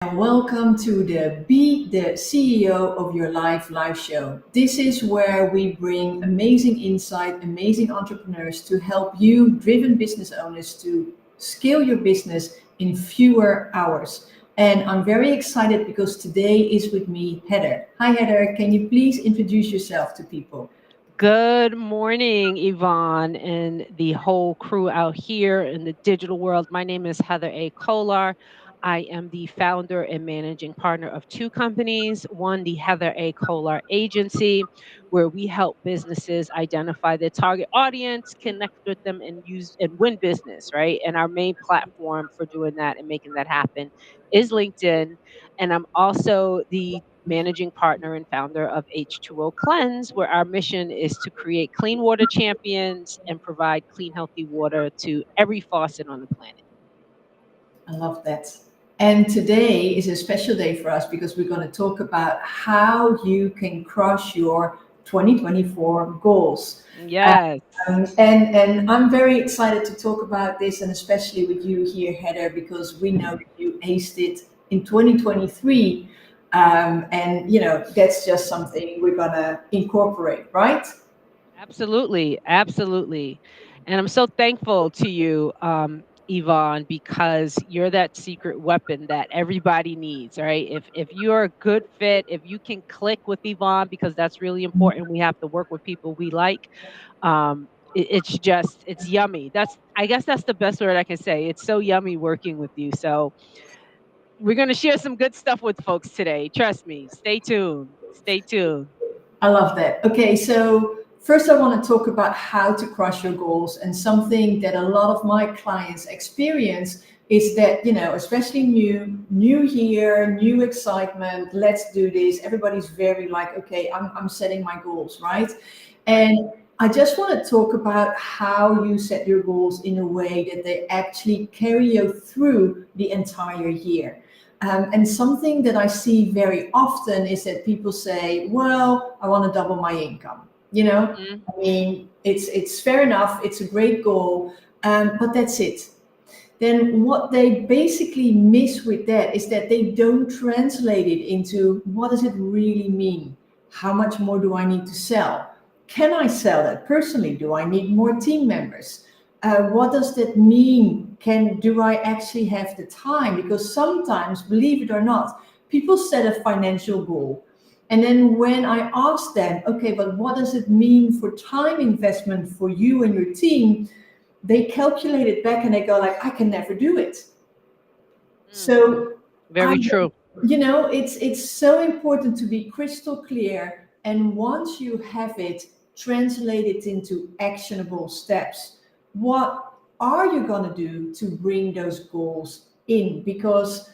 and welcome to the Be the CEO of Your Life live show. This is where we bring amazing insight, amazing entrepreneurs to help you, driven business owners, to scale your business in fewer hours. And I'm very excited because today is with me, Heather. Hi, Heather. Can you please introduce yourself to people? Good morning, Yvonne, and the whole crew out here in the digital world. My name is Heather A. Kolar. I am the founder and managing partner of two companies. One, the Heather A. Kolar Agency, where we help businesses identify their target audience, connect with them, and use and win business, right? And our main platform for doing that and making that happen is LinkedIn. And I'm also the managing partner and founder of H2O Cleanse, where our mission is to create clean water champions and provide clean, healthy water to every faucet on the planet. I love that. And today is a special day for us because we're going to talk about how you can crush your 2024 goals. Yes. And I'm very excited to talk about this, and especially with you here, Heather, because we know that you aced it in 2023. And, that's just something we're going to incorporate, right? Absolutely, absolutely. And I'm so thankful to you, Yvonne, because you're that secret weapon that everybody needs, right? If you're a good fit, if you can click with Yvonne, because that's really important. We have to work with people we like. It's yummy. I guess that's the best word I can say. It's so yummy working with you. So we're gonna share some good stuff with folks today. Trust me. Stay tuned. Stay tuned. I love that. Okay, so first I want to talk about how to crush your goals. And something that a lot of my clients experience is that, especially new year, new excitement, let's do this. Everybody's very like, okay, I'm setting my goals, right? Right. And I just want to talk about how you set your goals in a way that they actually carry you through the entire year. And something that I see very often is that people say, "Well, I want to double my income." Hmm. I mean, it's fair enough. It's a great goal, but that's it. Then what they basically miss with that is that they don't translate it into what does it really mean? How much more do I need to sell? Can I sell that personally? Do I need more team members? What does that mean? Do I actually have the time? Because sometimes, believe it or not, people set a financial goal. And then when I ask them, okay, but what does it mean for time investment for you and your team? They calculate it back and they go like, I can never do it. Mm, So I, very true. it's so important to be crystal clear. And once you have it, translate it into actionable steps. What are you going to do to bring those goals in? Because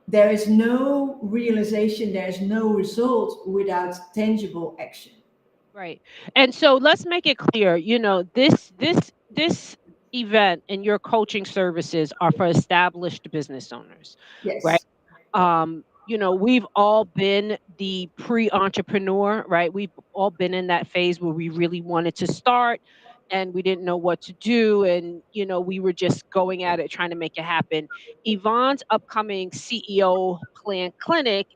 there is no realization, there is no result without tangible action. Right. And so let's make it clear, this event and your coaching services are for established business owners, right? Yes. We've all been the pre-entrepreneur, right? We've all been in that phase where we really wanted to start and we didn't know what to do. And, we were just going at it, trying to make it happen. Yvonne's upcoming CEO plan clinic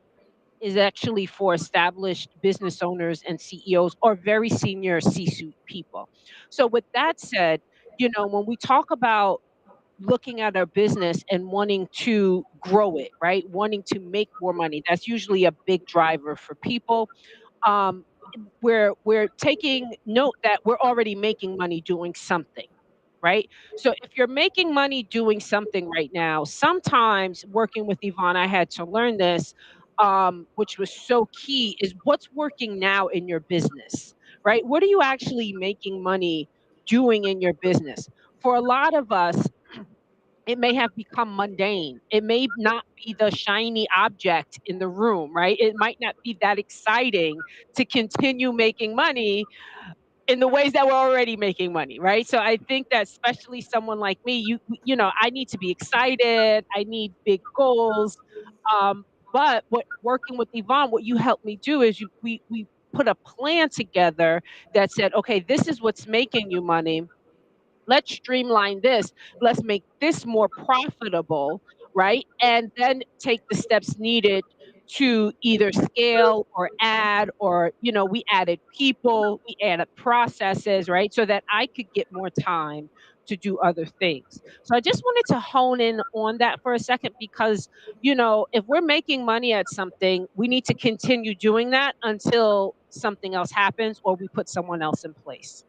is actually for established business owners and CEOs or very senior C-suite people. So with that said, when we talk about looking at our business and wanting to grow it, right? Wanting to make more money. That's usually a big driver for people. Um, we're taking note that we're already making money doing something, right? So if you're making money doing something right now, sometimes working with Yvonne, I had to learn this, which was so key, is what's working now in your business, right? What are you actually making money doing in your business? For a lot of us, it may have become mundane. It may not be the shiny object in the room, right? It might not be that exciting to continue making money in the ways that we're already making money, right? So I think that especially someone like me, I need to be excited. I need big goals. Um, but what working with Yvonne, what you helped me do is we put a plan together that said, okay, this is what's making you money. Let's streamline this. Let's make this more profitable, right? And then take the steps needed to either scale or add, or, we added people, we added processes, right? So that I could get more time to do other things. So I just wanted to hone in on that for a second because, if we're making money at something, we need to continue doing that until something else happens or we put someone else in place.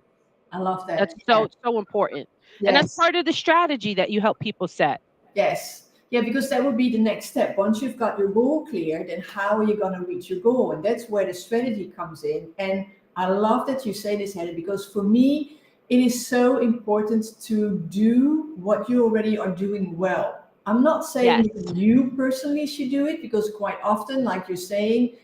I love That's that. Yeah. so important. And that's Yes. part of the strategy that you help people set. Yes. Yeah, because that would be the next step. Once you've got your goal clear, then how are you going to reach your goal? And that's where the strategy comes in. And I love that you say this, Helen, because for me, it is so important to do what you already are doing well. I'm not saying Yes. that you personally should do it because quite often, like you're saying,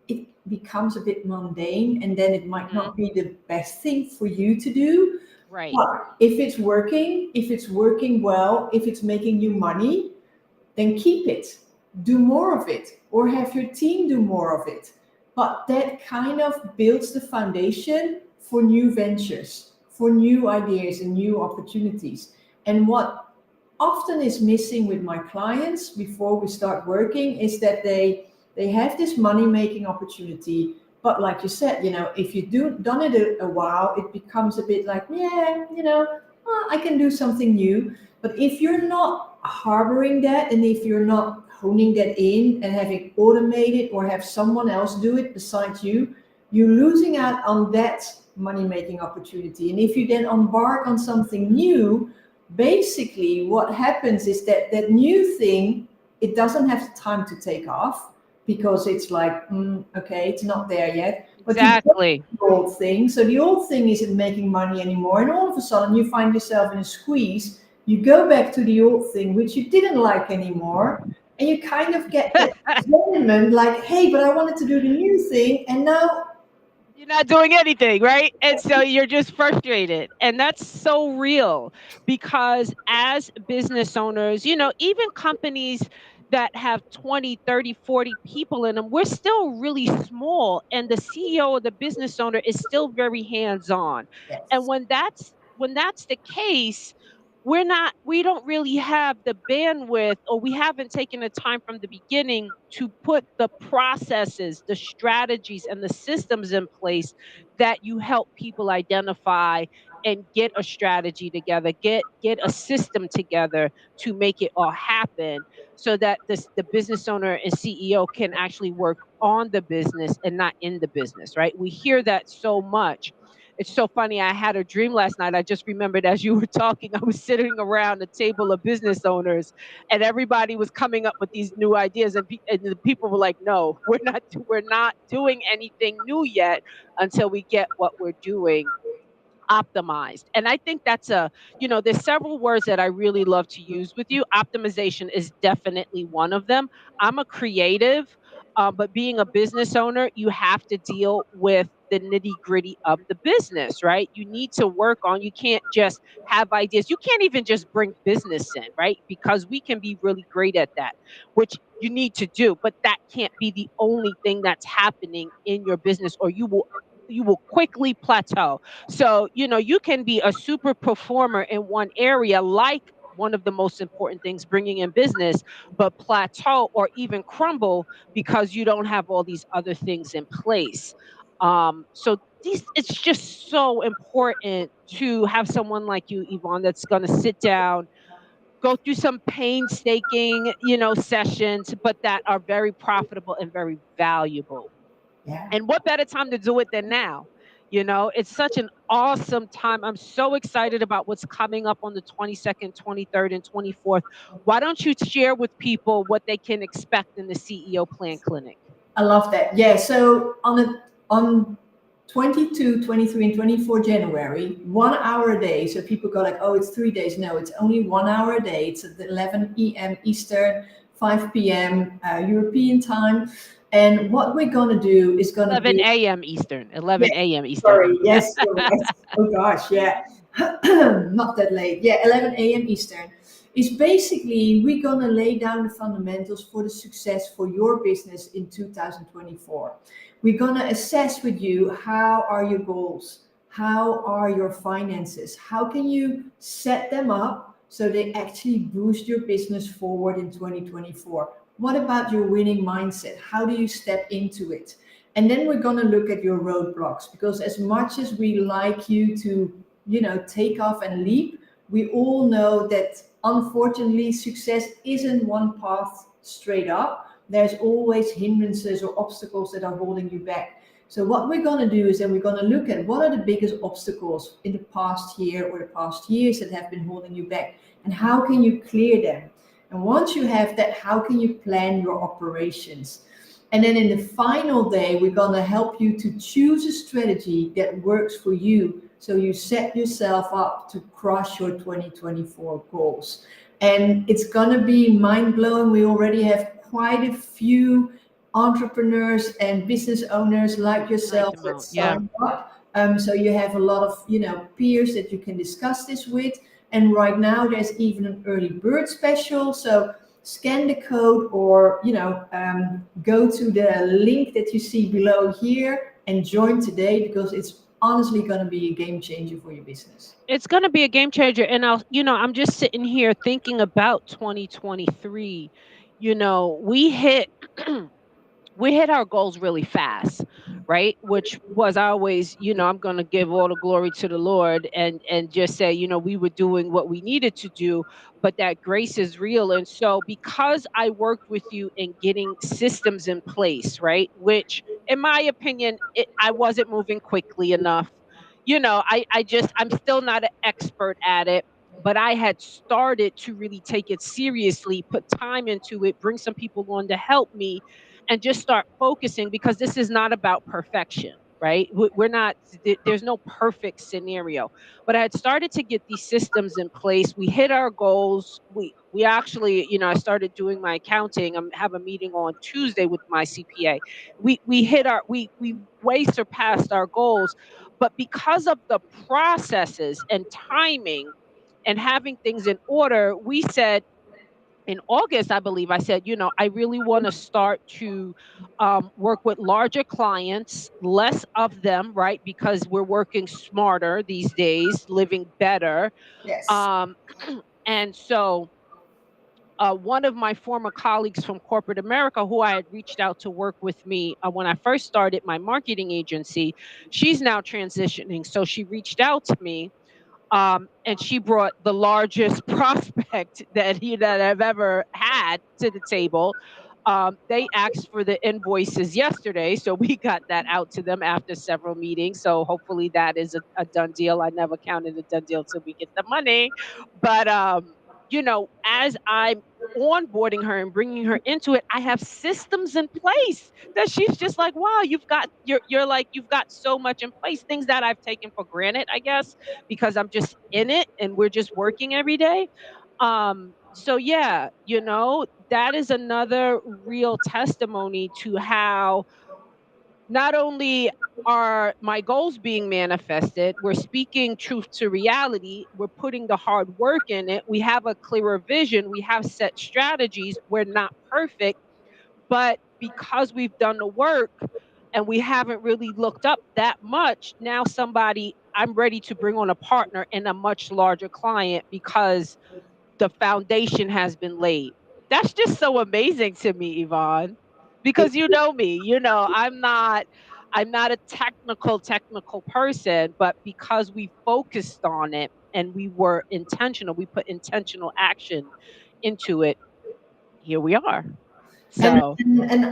it becomes a bit mundane and then it might Mhm. not be the best thing for you to do. Right. But if it's working well, if it's making you money, then keep it. Do more of it, or have your team do more of it. But that kind of builds the foundation for new ventures, for new ideas and new opportunities. And what often is missing with my clients before we start working is that they have this money making opportunity, but like you said, if you do done it a while, it becomes a bit like, yeah, I can do something new. But if you're not harboring that, and if you're not honing that in and having automated or have someone else do it besides you, you're losing out on that money making opportunity. And if you then embark on something new, basically what happens is that that new thing, it doesn't have the time to take off because it's like, okay, it's not there yet. But you got Exactly. the old thing, so the old thing isn't making money anymore, and all of a sudden you find yourself in a squeeze. You go back to the old thing which you didn't like anymore, and you kind of get that resentment, like, hey, but I wanted to do the new thing, and now. You're not doing anything, right? And so you're just frustrated. And that's so real because as business owners, even companies that have 20, 30, 40 people in them, we're still really small. And the CEO or the business owner is still very hands on. And Yes. when that's the case, we don't really have the bandwidth, or we haven't taken the time from the beginning to put the processes, the strategies and the systems in place that you help people identify and get a strategy together, get a system together to make it all happen, so that the business owner and CEO can actually work on the business and not in the business, right? We hear that so much. It's so funny. I had a dream last night. I just remembered as you were talking, I was sitting around a table of business owners, and everybody was coming up with these new ideas, and the people were like, "No, we're not doing anything new yet until we get what we're doing optimized." And I think there's several words that I really love to use with you. Optimization is definitely one of them. I'm a creative, but being a business owner, you have to deal with the nitty gritty of the business, right? You need to work on, you can't just have ideas. You can't even just bring business in, right? Because we can be really great at that, which you need to do, but that can't be the only thing that's happening in your business, or you will quickly plateau. So, you can be a super performer in one area, like one of the most important things, bringing in business, but plateau or even crumble because you don't have all these other things in place. So it's just so important to have someone like you, Yvonne, that's going to sit down, go through some painstaking, sessions, but that are very profitable and very valuable. Yeah. And what better time to do it than now? It's such an awesome time. I'm so excited about what's coming up on the 22nd, 23rd, and 24th. Why don't you share with people what they can expect in the CEO Plan Clinic? I love that. Yeah. So on 22, 23, and 24 January, 1 hour a day. So people go like, oh, it's 3 days. No, it's only 1 hour a day. It's at 11 p.m. Eastern, 5 p.m. European time. And what we're gonna do is gonna 11 be. a.m. Eastern. 11 Yes, a.m. Eastern. sorry. Yes, you're right. Oh gosh, yeah. Not that late. Yeah, 11 a.m. Eastern. Is basically we're gonna lay down the fundamentals for the success for your business in 2024. We're gonna assess with you, how are your goals? How are your finances? How can you set them up so they actually boost your business forward in 2024. What about your winning mindset? How do you step into it? And then we're going to look at your roadblocks, because as much as we like you to, take off and leap, we all know that unfortunately success isn't one path straight up. There's always hindrances or obstacles that are holding you back. So what we're going to do is that we're going to look at what are the biggest obstacles in the past year or the past years that have been holding you back, and how can you clear them? And once you have that, how can you plan your operations? And then in the final day, we're going to help you to choose a strategy that works for you, so you set yourself up to crush your 2024 goals. And it's going to be mind blowing. We already have quite a few entrepreneurs and business owners like Like yourself them that out. Yeah. signed up. So you have a lot of peers that you can discuss this with. And right now there's even an early bird special. So scan the code, or go to the link that you see below here and join today, because it's honestly going to be a game changer for your business. It's going to be a game changer. And I'm just sitting here thinking about 2023. We hit we hit our goals really fast, right? Which was always, I'm going to give all the glory to the Lord, and just say, we were doing what we needed to do, but that grace is real. And so because I worked with you in getting systems in place, right? Which in my opinion, I wasn't moving quickly enough. I'm still not an expert at it, but I had started to really take it seriously, put time into it, bring some people on to help me, and just start focusing, because this is not about perfection, right? We're not, there's no perfect scenario. But I had started to get these systems in place. We hit our goals. We actually, I started doing my accounting. I have a meeting on Tuesday with my CPA. We hit we way surpassed our goals, but because of the processes and timing and having things in order, we said in August, I believe I said, I really want to start to work with larger clients, less of them, right? Because we're working smarter these days, living better. Yes. Um, and so, one of my former colleagues from corporate America, who I had reached out to work with me when I first started my marketing agency, she's now transitioning. So she reached out to me, and she brought the largest prospect that I've ever had to the table. They asked for the invoices yesterday, so we got that out to them after several meetings. So hopefully that is a done deal. I never counted a done deal till we get the money, but as I'm onboarding her and bringing her into it, I have systems in place that she's just like, wow, you're like, you've got so much in place, things that I've taken for granted, I guess, because I'm just in it and we're just working every day. So yeah, that is another real testimony to how not only are my goals being manifested, we're speaking truth to reality, we're putting the hard work in it, we have a clearer vision, we have set strategies, we're not perfect, but because we've done the work and we haven't really looked up that much, now I'm ready to bring on a partner and a much larger client because the foundation has been laid. That's just so amazing to me, Yvonne, because you know me, I'm not a technical person, but because we focused on it and we were intentional, we put intentional action into it, here we are. And, So,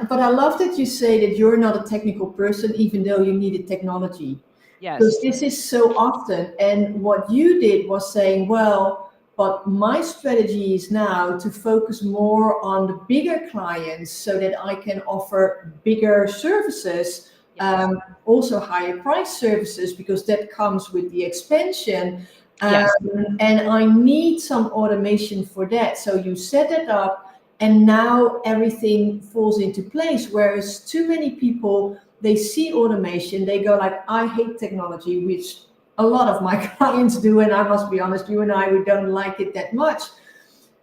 but I love that you say that you're not a technical person, even though you needed technology, because yes. this is so often. And what you did was saying, well, but my strategy is now to focus more on the bigger clients so that I can offer bigger services, Yes. also higher price services, because that comes with the expansion. Yes. And I need some automation for that. So you set it up, and now everything falls into place. Whereas too many people, they see automation, they go like, I hate technology, which a lot of my clients do, and I must be honest, you and I, we don't like it that much.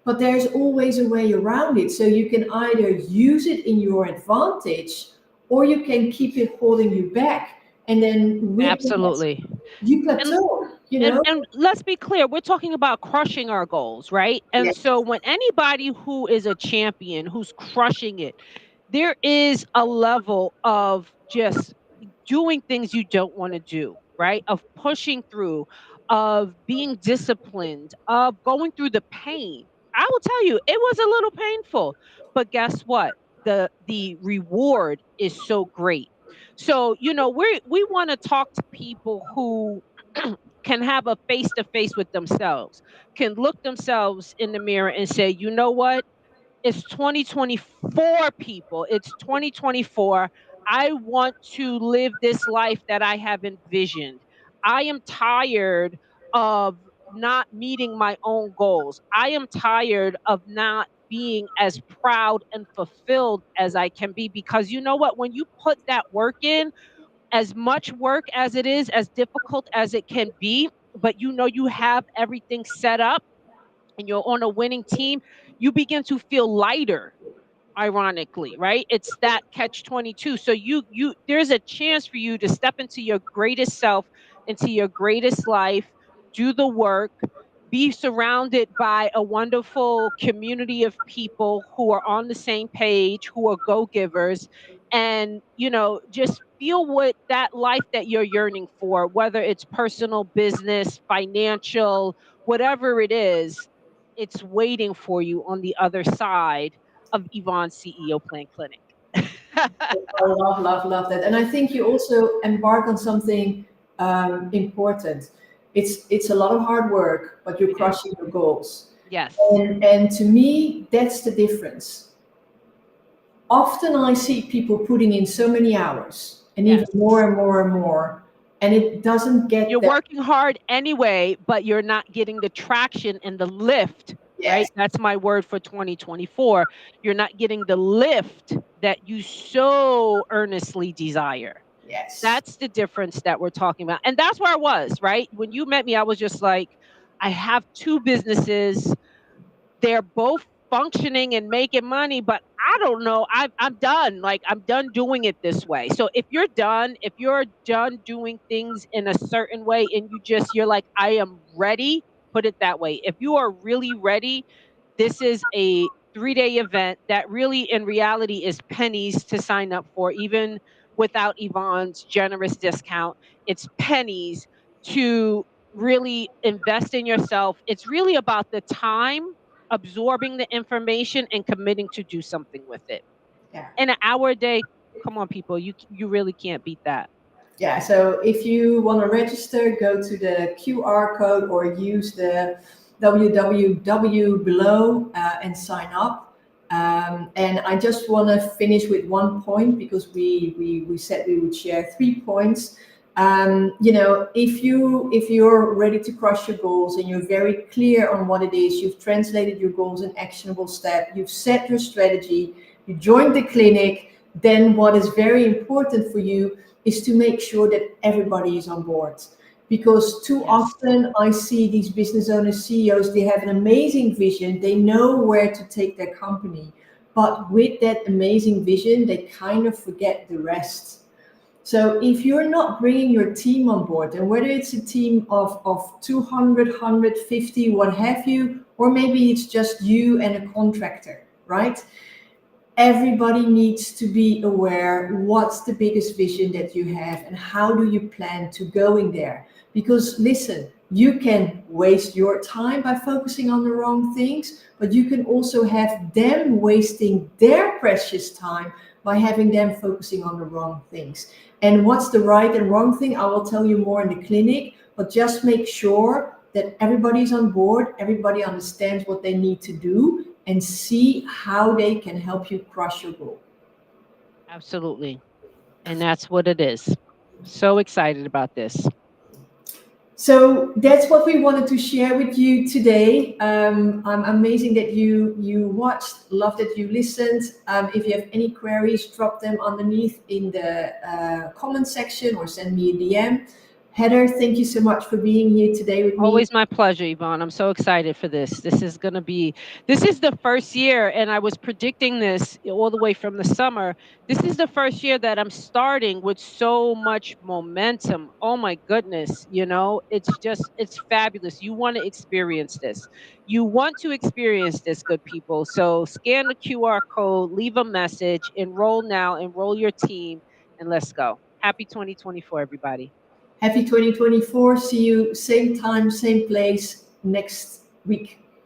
But there's always a way around it. So you can either use it in your advantage, or you can keep it holding you back. And then with that, Absolutely. you And plateau. you know? And let's be clear, we're talking about crushing our goals, right? And Yes, so when anybody who is a champion, who's crushing it, there is a level of just doing things you don't want to do, right? Of pushing through, of being disciplined, of going through the pain. I will tell you, it was a little painful, but guess what? The reward is so great. So, we want to talk to people who can have a face to face with themselves, can look themselves in the mirror and say, you know what? It's 2024, people. It's 2024. I want to live this life that I have envisioned. I am tired of not meeting my own goals. I am tired of not being as proud and fulfilled as I can be, because you know what? When you put that work in, as much work as it is, as difficult as it can be, but you have everything set up and you're on a winning team, you begin to feel lighter, ironically, right? It's that catch 22. So there's a chance for you to step into your greatest self, into your greatest life, do the work, be surrounded by a wonderful community of people who are on the same page, who are go-givers, and just feel what that life that you're yearning for, whether it's personal, business, financial, whatever it is, it's waiting for you on the other side of Yvonne's CEO Plan Clinic. I love, love, love that. And I think you also embark on something important. It's a lot of hard work, but you're It is. crushing your goals. Yes. And to me, that's the difference. Often I see people putting in so many hours and even Yes. more and more and more, and it doesn't get You're that. working hard anyway, but you're not getting the traction and the lift, Yes, right? That's my word for 2024. You're not getting the lift that you so earnestly desire. yes. That's the difference that we're talking about. And that's where I was, right? When you met me, I was just like, I have two businesses. They're both functioning and making money, but I don't know. I'm done. Like, I'm done doing it this way. So if you're done doing things in a certain way and you're like, I am ready, put it that way. If you are really ready, this is a 3-day event that really in reality is pennies to sign up for, even without Yvonne's generous discount. It's pennies to really invest in yourself. It's really about the time, absorbing the information and committing to do something with it. Yeah. In an hour a day, come on, people, you really can't beat that. Yeah, so if you want to register, go to the QR code or use the www below and sign up. And I just want to finish with one point because we said we would share 3 points. If you're ready to crush your goals and you're very clear on what it is, you've translated your goals in actionable step, you've set your strategy, you joined the clinic, then what is very important for you is to make sure that everybody is on board. Because too Yes. often I see these business owners, CEOs, they have an amazing vision, they know where to take their company. But with that amazing vision, they kind of forget the rest. So if you're not bringing your team on board, and whether it's a team of 200, 150, what have you, or maybe it's just you and a contractor, right? Everybody needs to be aware what's the biggest vision that you have and how do you plan to going there. Because listen, you can waste your time by focusing on the wrong things, but you can also have them wasting their precious time by having them focusing on the wrong things. And what's the right and wrong thing, I will tell you more in the clinic, but just make sure that everybody's on board, everybody understands what they need to do, and see how they can help you crush your goal. Absolutely. And that's what it is. So excited about this. So that's what we wanted to share with you today. I'm amazing that you watched, love that you listened. If you have any queries, drop them underneath in the comment section or send me a DM. Heather, thank you so much for being here today with me. Always my pleasure, Yvonne. I'm so excited for this. This is the first year, and I was predicting this all the way from the summer. This is the first year that I'm starting with so much momentum. Oh my goodness. It's fabulous. You want to experience this. You want to experience this, good people. So scan the QR code, leave a message, enroll now, enroll your team, and let's go. Happy 2024, everybody. Happy 2024. See you same time, same place next week.